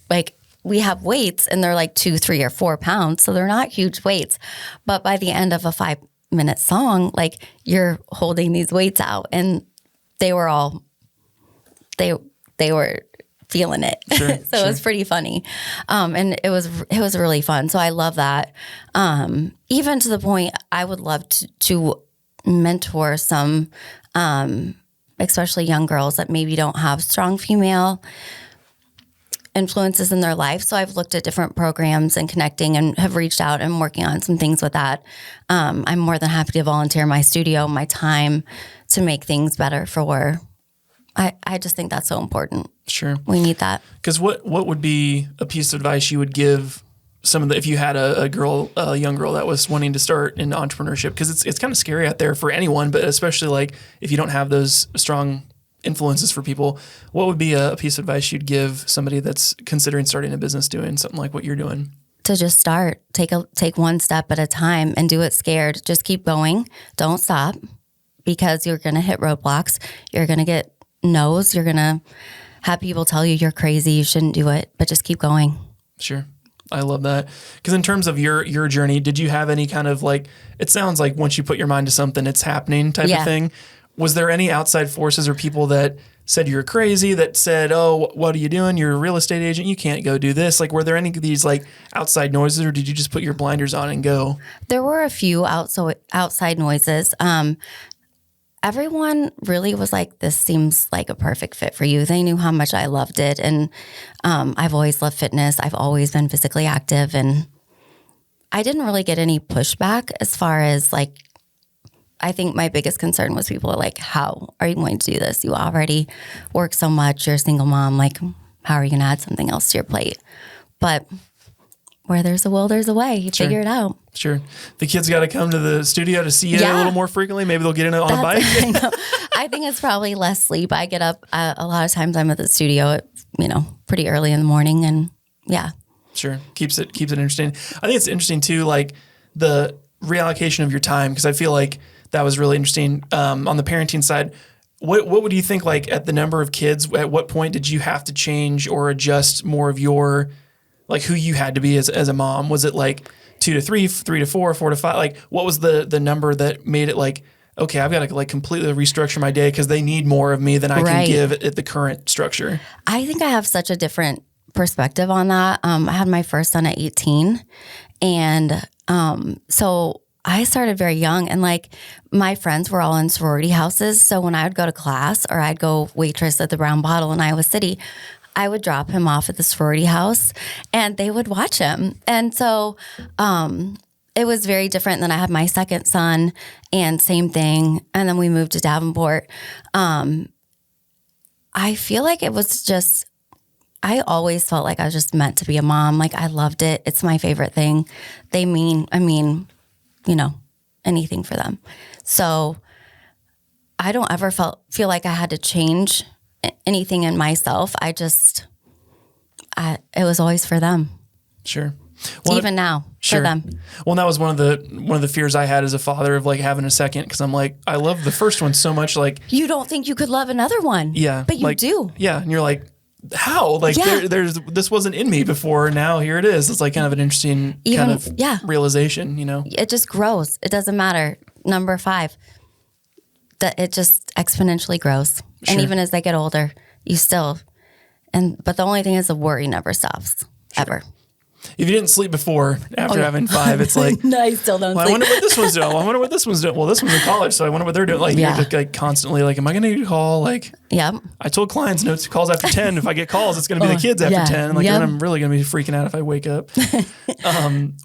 like we have weights and they're like 2, 3, or 4 pounds, so they're not huge weights. But by the end of a 5-minute song, like you're holding these weights out, and they were all they were feeling it. Sure, so it was pretty funny. And it was really fun. So I love that. Even to the point I would love to mentor some, especially young girls that maybe don't have strong female influences in their life. So I've looked at different programs and connecting and have reached out and working on some things with that. I'm more than happy to volunteer my studio, my time to make things better for where I just think that's so important. Sure. We need that. Because what would be a piece of advice you would give if you had a young girl that was wanting to start in entrepreneurship? Because it's kind of scary out there for anyone, but especially like if you don't have those strong influences for people, what would be a piece of advice you'd give somebody that's considering starting a business doing something like what you're doing? To just start, take one step at a time and do it scared. Just keep going. Don't stop because you're going to hit roadblocks. You're going to get no's. You're going to have people tell you you're crazy, you shouldn't do it, but just keep going. Sure. I love that. Because in terms of your journey, did you have any kind of like, it sounds like once you put your mind to something, it's happening type of thing. Was there any outside forces or people that said you're crazy, that said, oh, what are you doing? You're a real estate agent. You can't go do this. Like, were there any of these like outside noises, or did you just put your blinders on and go? There were a few outside noises. everyone really was like, this seems like a perfect fit for you. They knew how much I loved it. And I've always loved fitness. I've always been physically active. And I didn't really get any pushback as far as like, I think my biggest concern was people are like, how are you going to do this? You already work so much. You're a single mom. Like, how are you going to add something else to your plate? But where there's a will, there's a way. You figure it out. Sure. The kids got to come to the studio to see you a little more frequently. Maybe they'll get in on a bike. I think it's probably less sleep. I get up a lot of times. I'm at the studio at, pretty early in the morning, and yeah. Sure. Keeps it interesting. I think it's interesting too, like the reallocation of your time, because I feel like that was really interesting on the parenting side. What would you think, like at the number of kids, at what point did you have to change or adjust more of your, like who you had to be as a mom? Was it like 2 to 3, 3 to 4, 4 to 5? Like what was the number that made it like, okay, I've got to like completely restructure my day because they need more of me than I can give at the current structure? I think I have such a different perspective on that. I had my first son at 18. And so I started very young, and like my friends were all in sorority houses. So when I would go to class or I'd go waitress at the Brown Bottle in Iowa City, I would drop him off at the sorority house and they would watch him. And so it was very different. Then I had my second son and same thing. And then we moved to Davenport. I feel like it was just, I always felt like I was just meant to be a mom. Like I loved it. It's my favorite thing. They mean, anything for them. So I don't ever feel like I had to change anything in myself. It was always for them. Sure. Well, even now, for them. Well, that was one of the fears I had as a father of like having a second, because I'm like, I love the first one so much. Like you don't think you could love another one. Yeah. But you do. Yeah. And you're like, how? Like this wasn't in me before. Now here it is. It's like kind of an interesting realization, It just grows. It doesn't matter. Number 5, that it just exponentially grows. Sure. And even as they get older, but the only thing is the worry never stops ever. If you didn't sleep before after having 5, it's like, no, I still don't sleep. I wonder what this one's doing. I wonder what this one's doing. Well, this one's in college, so I wonder what they're doing. Like, you're just like constantly like, am I going to get a call? Like, I told clients no calls after 10. If I get calls, it's going to be the kids after 10. Like, then I'm really going to be freaking out if I wake up.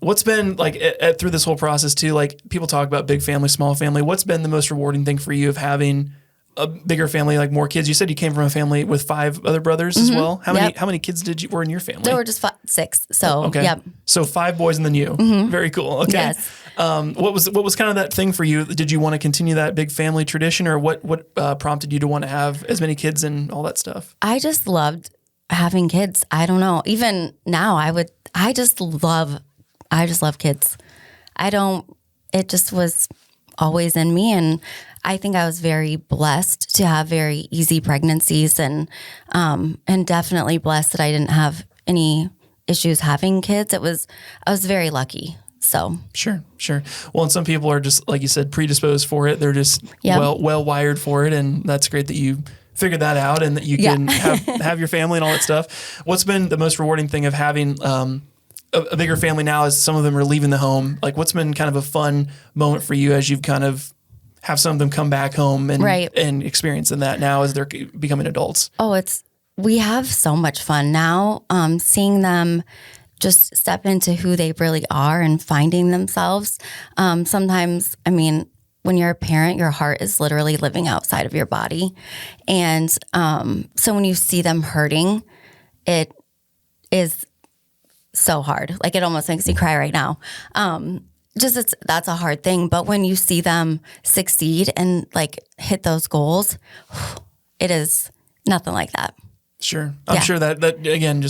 What's been like through this whole process too, like people talk about big family, small family. What's been the most rewarding thing for you of having a bigger family, like more kids? You said you came from a family with 5 other brothers as well. How many kids were in your family? There were just 6. So So 5 boys and then you. Very cool. Okay. Yes. What was kind of that thing for you? Did you want to continue that big family tradition, or what prompted you to want to have as many kids and all that stuff? I just loved having kids. I don't know. Even now I just love kids. It just was always in me, and I think I was very blessed to have very easy pregnancies, and definitely blessed that I didn't have any issues having kids. I was very lucky. So sure. Well, and some people are just, like you said, predisposed for it. They're just well wired for it, and that's great that you figured that out and that you can have your family and all that stuff. What's been the most rewarding thing of having a bigger family now, as some of them are leaving the home? Like, what's been kind of a fun moment for you as you've kind of have some of them come back home and experiencing that now as they're becoming adults? We have so much fun now, seeing them just step into who they really are and finding themselves. Sometimes, when you're a parent, your heart is literally living outside of your body. And so when you see them hurting, it is so hard. Like, it almost makes me cry right now. That's a hard thing. But when you see them succeed and like hit those goals, it is nothing like that. Sure. I'm sure that again,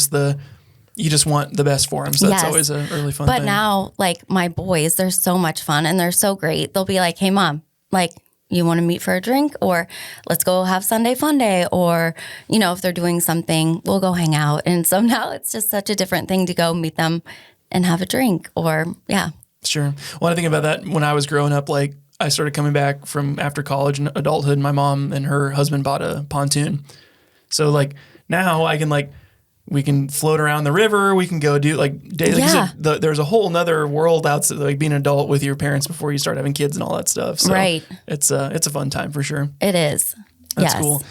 you just want the best for them. So that's always a really fun thing. But now, like my boys, they're so much fun and they're so great. They'll be like, hey mom, like, you want to meet for a drink, or let's go have Sunday fun day, or, if they're doing something, we'll go hang out. And so now it's just such a different thing to go meet them and have a drink, or Sure. Well, I think about that when I was growing up, like I started coming back from after college and adulthood, and my mom and her husband bought a pontoon. So like now I can like we can float around the river. We can go do like days. Like you said, there's a whole nother world outside, like being an adult with your parents before you start having kids and all that stuff. So right. It's a fun time for sure. It is. That's cool.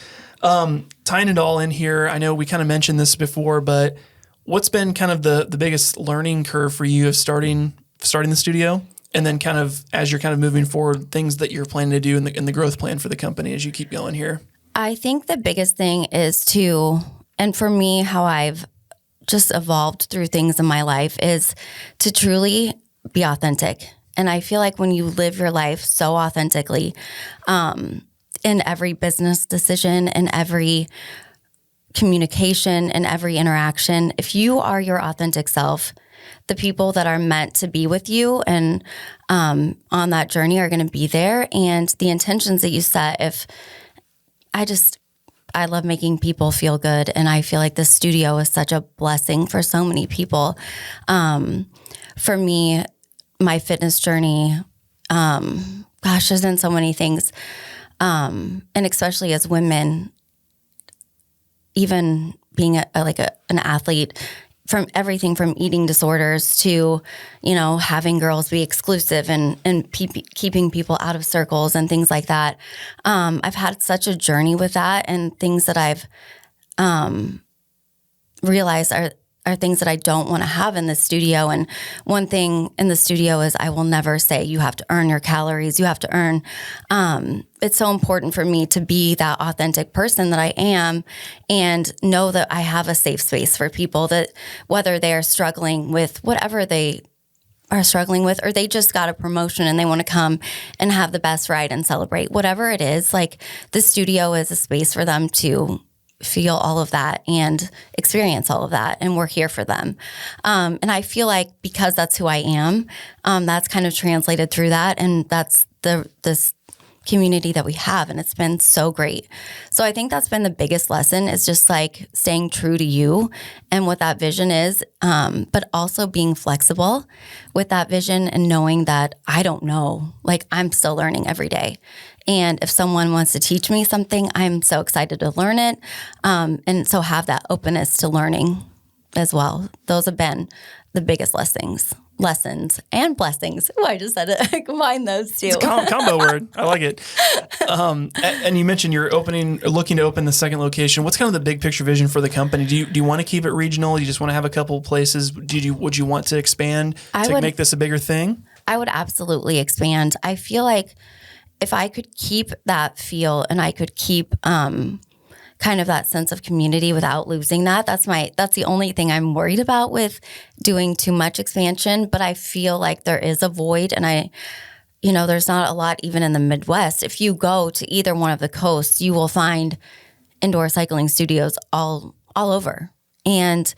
Tying it all in here, I know we kind of mentioned this before, but what's been kind of the biggest learning curve for you of starting the studio? And then kind of as you're kind of moving forward, things that you're planning to do in the growth plan for the company as you keep going here? I think the biggest thing is and for me, how I've just evolved through things in my life is to truly be authentic. And I feel like when you live your life so authentically, in every business decision, in every communication, in every interaction, if you are your authentic self, the people that are meant to be with you and on that journey are going to be there. And the intentions that you set, I love making people feel good. And I feel like the studio is such a blessing for so many people. For me, my fitness journey, there's been so many things. And especially as women, even being an athlete, from everything from eating disorders to, having girls be exclusive and keeping people out of circles and things like that. I've had such a journey with that, and things that I've realized are things that I don't want to have in the studio. And one thing in the studio is I will never say you have to earn your calories. You have to earn. It's so important for me to be that authentic person that I am and know that I have a safe space for people, that whether they are struggling with whatever they are struggling with, or they just got a promotion and they want to come and have the best ride and celebrate, whatever it is, like the studio is a space for them to feel all of that and experience all of that. And we're here for them. And I feel like because that's who I am, that's kind of translated through that. And that's this community that we have. And it's been so great. So I think that's been the biggest lesson, is just like staying true to you and what that vision is. But also being flexible with that vision and knowing that I don't know, like I'm still learning every day. And if someone wants to teach me something, I'm so excited to learn it. And so have that openness to learning as well. Those have been the biggest lessons and blessings. Oh, I just said it. I combine those two. It's a combo word. I like it. And you mentioned you're looking to open the second location. What's kind of the big picture vision for the company? Do you want to keep it regional? Do you just want to have a couple of places? Would you want to expand to make this a bigger thing? I would absolutely expand. I feel like if I could keep that feel and I could keep kind of that sense of community without losing that, that's the only thing I'm worried about with doing too much expansion. But I feel like there is a void, and there's not a lot even in the Midwest. If you go to either one of the coasts, you will find indoor cycling studios all over. And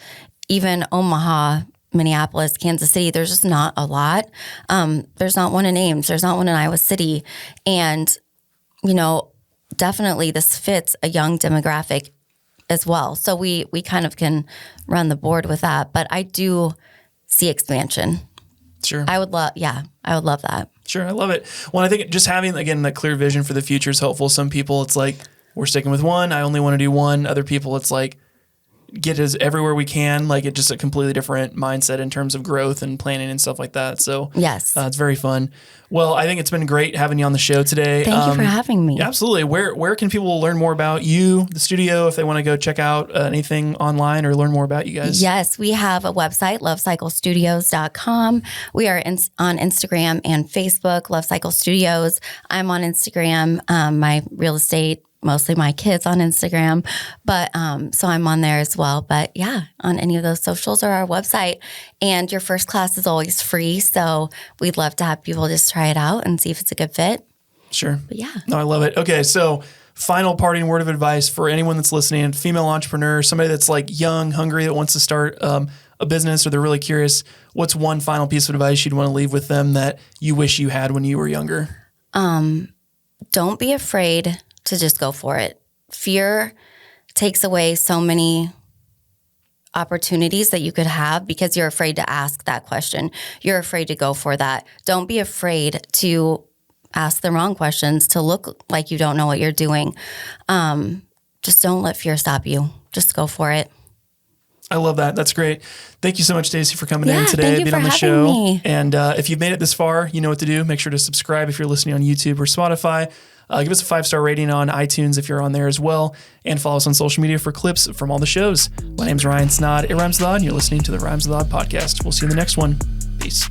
even Omaha, Minneapolis, Kansas City, there's just not a lot. There's not one in Ames. There's not one in Iowa City. And, definitely this fits a young demographic as well. So we kind of can run the board with that. But I do see expansion. Sure. I would love that. Sure. I love it. Well, I think just having, again, that clear vision for the future is helpful. Some people, it's like, we're sticking with one. I only want to do one. Other people, it's like, get us everywhere we can. Like, it's just a completely different mindset in terms of growth and planning and stuff like that. So yes, it's very fun. Well, I think it's been great having you on the show today. Thank you for having me. Absolutely. Where can people learn more about you, the studio, if they want to go check out anything online or learn more about you guys? Yes, we have a website, lovecyclestudios.com. We are on Instagram and Facebook, Love Cycle Studios. I'm on Instagram, my real estate, mostly my kids on Instagram, but so I'm on there as well. But yeah, on any of those socials or our website. And your first class is always free, so we'd love to have people just try it out and see if it's a good fit. Sure. But yeah. No, I love it. Okay, so final parting word of advice for anyone that's listening, female entrepreneur, somebody that's like young, hungry, that wants to start a business, or they're really curious. What's one final piece of advice you'd want to leave with them that you wish you had when you were younger? Don't be afraid to just go for it. Fear takes away so many opportunities that you could have because you're afraid to ask that question. You're afraid to go for that. Don't be afraid to ask the wrong questions, to look like you don't know what you're doing. Just don't let fear stop you. Just go for it. I love that. That's great. Thank you so much, Stacy, for coming in today, thank you being for on the having show. me. And if you've made it this far, you know what to do. Make sure to subscribe if you're listening on YouTube or Spotify. Give us a 5-star rating on iTunes if you're on there as well. And follow us on social media for clips from all the shows. My name's Ryan Snod. It Rhymes with Odd, and you're listening to the Rhymes with Odd podcast. We'll see you in the next one. Peace.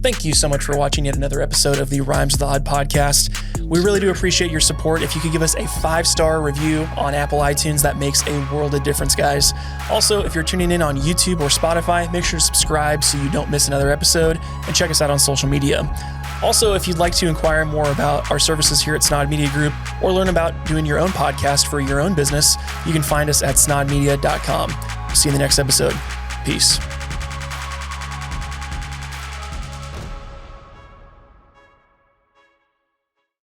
Thank you so much for watching yet another episode of the Rhymes with Odd podcast. We really do appreciate your support. If you could give us a 5-star review on Apple iTunes, that makes a world of difference, guys. Also, if you're tuning in on YouTube or Spotify, make sure to subscribe so you don't miss another episode, and check us out on social media. Also, if you'd like to inquire more about our services here at Snod Media Group or learn about doing your own podcast for your own business, you can find us at snodmedia.com. See you in the next episode. Peace.